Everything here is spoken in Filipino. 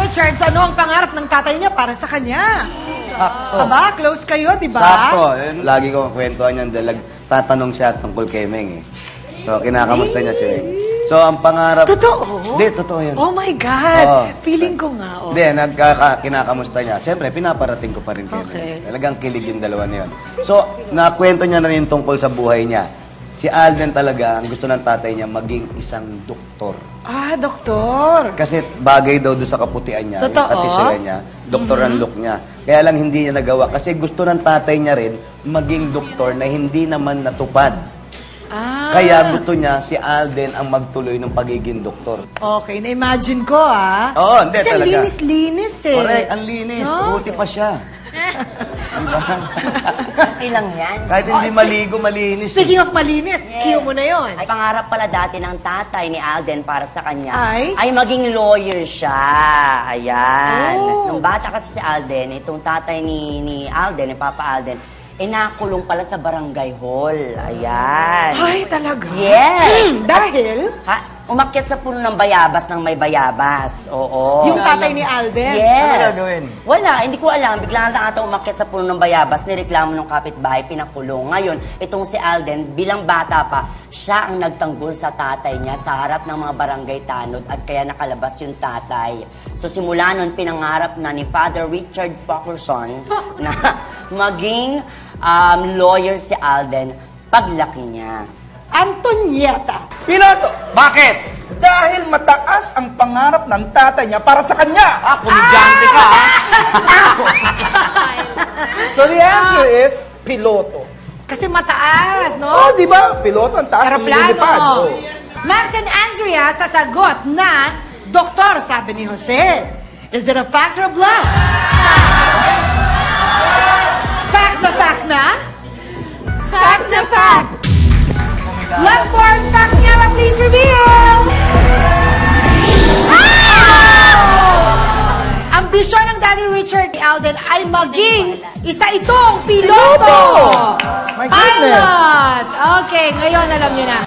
Richards, ano ang pangarap ng tatay niya para sa kanya? Sakto. Aba, close kayo, di ba? Sakto. Lagi ko kwentuhan yan dahil tatanong siya tungkol kay Meng eh. So, kinakamusta niya si Meng. So, ang pangarap... Totoo? Hindi, totoo yan. Oh my God. Oo. Feeling ko nga. Oh. Hindi, kinakamusta niya. Siyempre, pinaparating ko pa rin kay Meng. Talagang kilig yung dalawa na yun. So, nakwento niya na rin tungkol sa buhay niya. Si Alden talaga, ang gusto ng tatay niya, maging isang doktor. Ah, doktor. Kasi bagay daw doon sa kaputian niya, Totoo? yung katisyahan niya, doktor ang look niya. Kaya lang hindi niya nagawa. Kasi gusto ng tatay niya rin maging doktor na hindi naman natupad. Ah. Kaya gusto niya si Alden ang magtuloy ng pagiging doktor. Okay, na-imagine ko ah. Oo, hindi kasi talaga. Kasi linis-linis eh. Correct, ang linis. No? Buti pa siya. Diba? Ilang yan. Kahit hindi maligo, malinis. Speaking of malinis, cue mo na yun. Ay, pangarap pala dati ng tatay ni Alden para sa kanya Ay? maging lawyer siya. Ayan. Oh. Nung bata kasi si Alden, itong tatay ni Alden, ni Papa Alden, nakulong pala sa barangay hall. Ayan. Ay, talaga? Yes. Dahil? Umakyat sa puno ng bayabas ng may bayabas. Oo. Yung tatay ni Alden? Yes. Ano gagawin? Wala, hindi ko alam. Bigla na ata umakyat sa puno ng bayabas, nireklamo ng kapitbahay, pinakulong. Ngayon, itong si Alden, bilang bata pa, siya ang nagtanggol sa tatay niya sa harap ng mga barangay tanod at kaya nakalabas yung tatay. So simula nun, pinangarap na ni Father Richard Parkerson na maging lawyer si Alden paglaki niya. Antonieta. Piloto, Bakit? dahil mataas ang pangarap ng tatay niya para sa kanya. Komedyante ka, ha? So the answer is piloto. Kasi mataas, no? Oh, di ba? Piloto ang taas ng lilipad. Aeroplano. Oh. Max and Andrea sasagot na doktor, sabi ni Jose. Is it a fact or a bluff? Fact na fact na? Fact na fact. Love for fact nga ba, please reveal! Ambisyon ng Daddy Richard ni Alden ay maging isa itong piloto! My goodness! Pilot! Okay, ngayon alam nyo na.